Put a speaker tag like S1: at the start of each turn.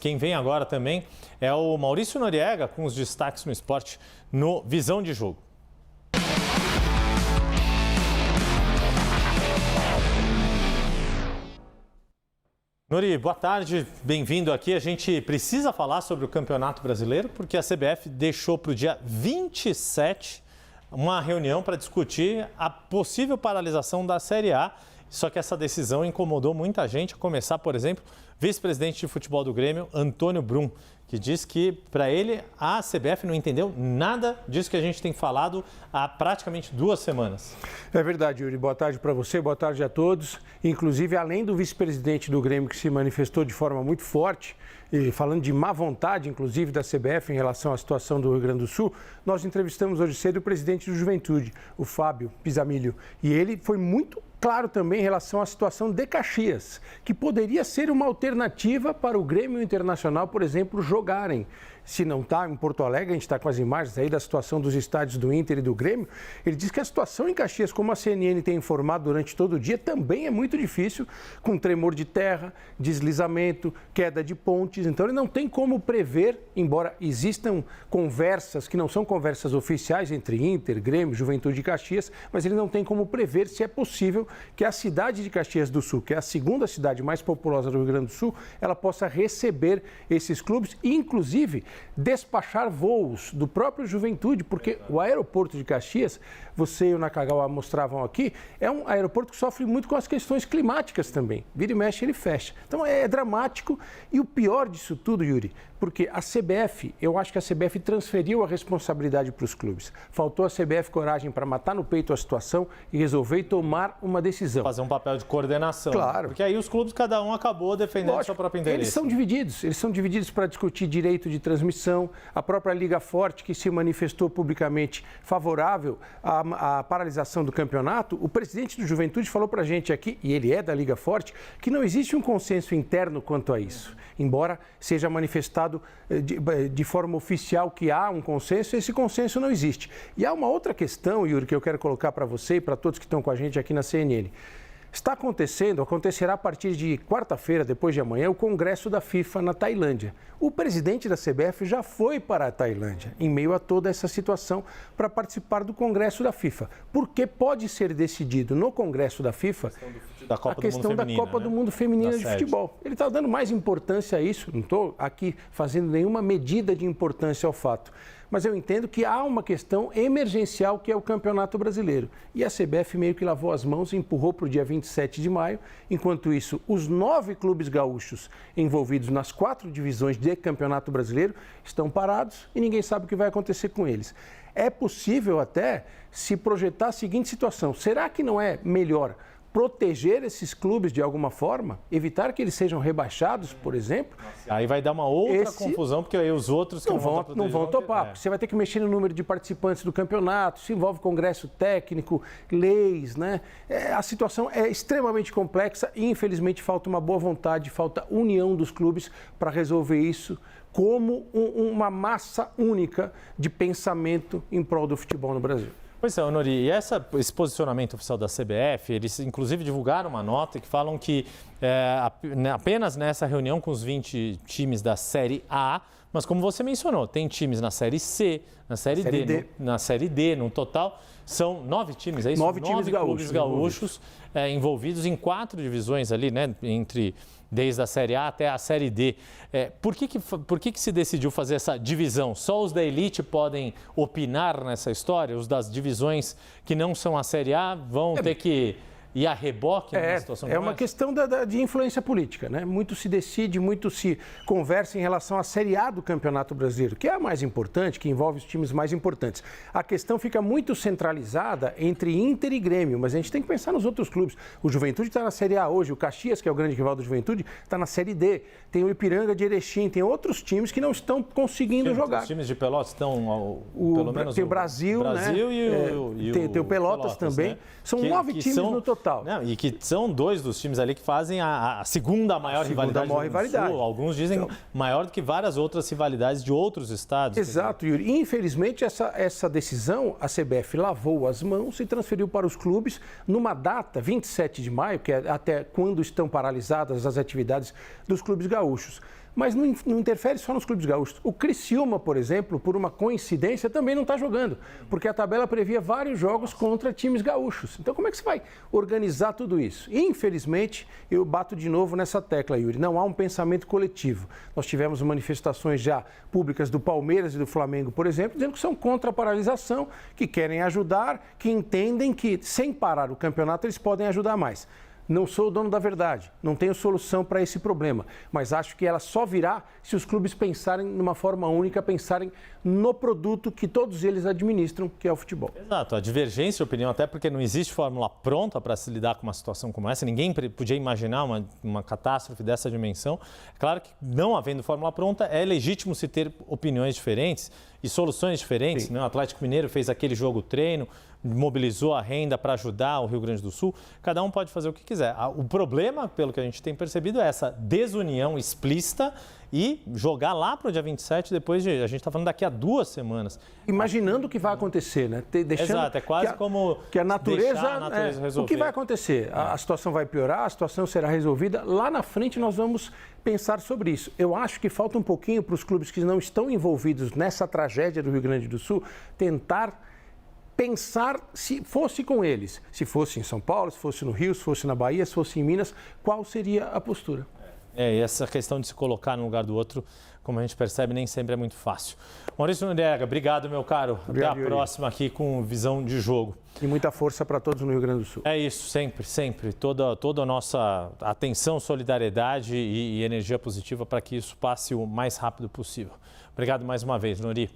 S1: Quem vem agora também é o Maurício Noriega com os destaques no esporte no Visão de Jogo. Nori, boa tarde, bem-vindo aqui. A gente precisa falar sobre o Campeonato Brasileiro porque a CBF deixou para o dia 27 uma reunião para discutir a possível paralisação da Série A. Só que essa decisão incomodou muita gente, a começar, por exemplo, vice-presidente de futebol do Grêmio, Antônio Brum, que diz que, para ele, a CBF não entendeu nada disso que a gente tem falado há praticamente 2 semanas.
S2: É verdade, Yuri. Boa tarde para você, boa tarde a todos. Inclusive, além do vice-presidente do Grêmio, que se manifestou de forma muito forte, e falando de má vontade, inclusive, da CBF em relação à situação do Rio Grande do Sul, nós entrevistamos hoje cedo o presidente do Juventude, o Fábio Pisamilho, e ele foi muito claro também em relação à situação de Caxias, que poderia ser uma alternativa para o Grêmio Internacional, por exemplo, jogarem. Se não está em Porto Alegre, a gente está com as imagens aí da situação dos estádios do Inter e do Grêmio. Ele diz que a situação em Caxias, como a CNN tem informado durante todo o dia, também é muito difícil, com tremor de terra, deslizamento, queda de pontes. Então ele não tem como prever, embora existam conversas que não são conversas oficiais entre Inter, Grêmio, Juventude e Caxias, mas ele não tem como prever se é possível que a cidade de Caxias do Sul, que é a segunda cidade mais populosa do Rio Grande do Sul, ela possa receber esses clubes e, inclusive, despachar voos do próprio Juventude, porque o aeroporto de Caxias, você e o Nakagawa mostravam aqui, é um aeroporto que sofre muito com as questões climáticas também. Vira e mexe, ele fecha. Então é dramático e o pior disso tudo, Yuri, porque a CBF, eu acho que a CBF transferiu a responsabilidade para os clubes. Faltou a CBF coragem para matar no peito a situação e resolver e tomar uma decisão.
S1: Fazer um papel de coordenação.
S2: Claro.
S1: Porque aí os clubes, cada um acabou defendendo o seu próprio interesse.
S2: Eles são divididos para discutir direito de transmissão. A própria Liga Forte, que se manifestou publicamente favorável à paralisação do campeonato, o presidente do Juventude falou para a gente aqui, e ele é da Liga Forte, que não existe um consenso interno quanto a isso. Embora seja manifestado de forma oficial que há um consenso, esse consenso não existe. E há uma outra questão, Yuri, que eu quero colocar para você e para todos que estão com a gente aqui na CNN. Acontecerá a partir de quarta-feira, depois de amanhã, o Congresso da FIFA na Tailândia. O presidente da CBF já foi para a Tailândia, em meio a toda essa situação, para participar do Congresso da FIFA. Porque pode ser decidido no Congresso da FIFA a questão da Copa do Mundo Feminina de futebol. Ele está dando mais importância a isso, não estou aqui fazendo nenhuma medida de importância ao fato. Mas eu entendo que há uma questão emergencial que é o Campeonato Brasileiro. E a CBF meio que lavou as mãos e empurrou para o dia 27 de maio. Enquanto isso, os 9 clubes gaúchos envolvidos nas 4 divisões de Campeonato Brasileiro estão parados e ninguém sabe o que vai acontecer com eles. É possível até se projetar a seguinte situação. Será que não é melhor proteger esses clubes de alguma forma, evitar que eles sejam rebaixados, por exemplo?
S1: Aí vai dar uma outra confusão, porque aí os outros que
S2: não vão topar. Porque você vai ter que mexer no número de participantes do campeonato, se envolve congresso técnico, leis, né? A situação é extremamente complexa e, infelizmente, falta uma boa vontade, falta união dos clubes para resolver isso como uma massa única de pensamento em prol do futebol no Brasil.
S1: Pois é, Nori, e esse posicionamento oficial da CBF, eles inclusive divulgaram uma nota que falam que apenas nessa reunião com os 20 times da Série A, mas como você mencionou, tem times na Série C, na Série D. Na Série D, no total, são 9 times, é isso?
S2: 9 times
S1: clubes gaúchos envolvidos em 4 divisões ali, né, desde a Série A até a Série D. Por que se decidiu fazer essa divisão? Só os da elite podem opinar nessa história? Os das divisões que não são a Série A vão ter que ir a reboque numa situação como essa?
S2: É uma questão de influência política, né? Muito se decide, muito se conversa em relação à Série A do Campeonato Brasileiro, que é a mais importante, que envolve os times mais importantes. A questão fica muito centralizada entre Inter e Grêmio, mas a gente tem que pensar nos outros clubes. O Juventude está na Série A hoje, o Caxias, que é o grande rival do Juventude, está na Série D. Tem o Ipiranga de Erechim, tem outros times que não estão conseguindo jogar.
S1: Os times de Pelotas estão, pelo menos...
S2: Tem o Brasil, né? Tem o Pelotas também. Né? São 9 times no total.
S1: Não, e que são 2 dos times ali que fazem a segunda maior rivalidade do Sul. Alguns dizem maior do que várias outras rivalidades de outros estados.
S2: Exato, Yuri. Infelizmente, essa decisão, a CBF lavou as mãos e transferiu para os clubes numa data, 27 de maio, que é até quando estão paralisadas as atividades dos clubes gaúchos. mas não interfere só nos clubes gaúchos. O Criciúma, por exemplo, por uma coincidência, também não está jogando, porque a tabela previa vários jogos contra times gaúchos. Então, como é que você vai organizar tudo isso? Infelizmente, eu bato de novo nessa tecla, Yuri, não há um pensamento coletivo. Nós tivemos manifestações já públicas do Palmeiras e do Flamengo, por exemplo, dizendo que são contra a paralisação, que querem ajudar, que entendem que, sem parar o campeonato, eles podem ajudar mais. Não sou o dono da verdade, não tenho solução para esse problema, mas acho que ela só virá se os clubes pensarem numa forma única, pensarem no produto que todos eles administram, que é o futebol.
S1: Exato, a divergência de opinião, até porque não existe fórmula pronta para se lidar com uma situação como essa, ninguém podia imaginar uma catástrofe dessa dimensão. É claro que, não havendo fórmula pronta, é legítimo se ter opiniões diferentes e soluções diferentes, né? O Atlético Mineiro fez aquele jogo treino, mobilizou a renda para ajudar o Rio Grande do Sul, cada um pode fazer o que quiser. O problema, pelo que a gente tem percebido, é essa desunião explícita e jogar lá para o dia 27, depois de, a gente está falando daqui a 2 semanas.
S2: Imaginando o que vai acontecer, né?
S1: Exato, é quase como
S2: que a natureza
S1: resolver.
S2: O que vai acontecer? A situação vai piorar, a situação será resolvida. Lá na frente nós vamos pensar sobre isso. Eu acho que falta um pouquinho para os clubes que não estão envolvidos nessa tragédia do Rio Grande do Sul tentar pensar, se fosse com eles, se fosse em São Paulo, se fosse no Rio, se fosse na Bahia, se fosse em Minas, qual seria a postura?
S1: E essa questão de se colocar no lugar do outro, como a gente percebe, nem sempre é muito fácil. Maurício Noriega, obrigado, meu caro.
S2: Obrigado,
S1: até a próxima aqui com Visão de Jogo.
S2: E muita força para todos no Rio Grande do Sul.
S1: É isso, sempre, sempre. Toda a nossa atenção, solidariedade e energia positiva para que isso passe o mais rápido possível. Obrigado mais uma vez, Nori.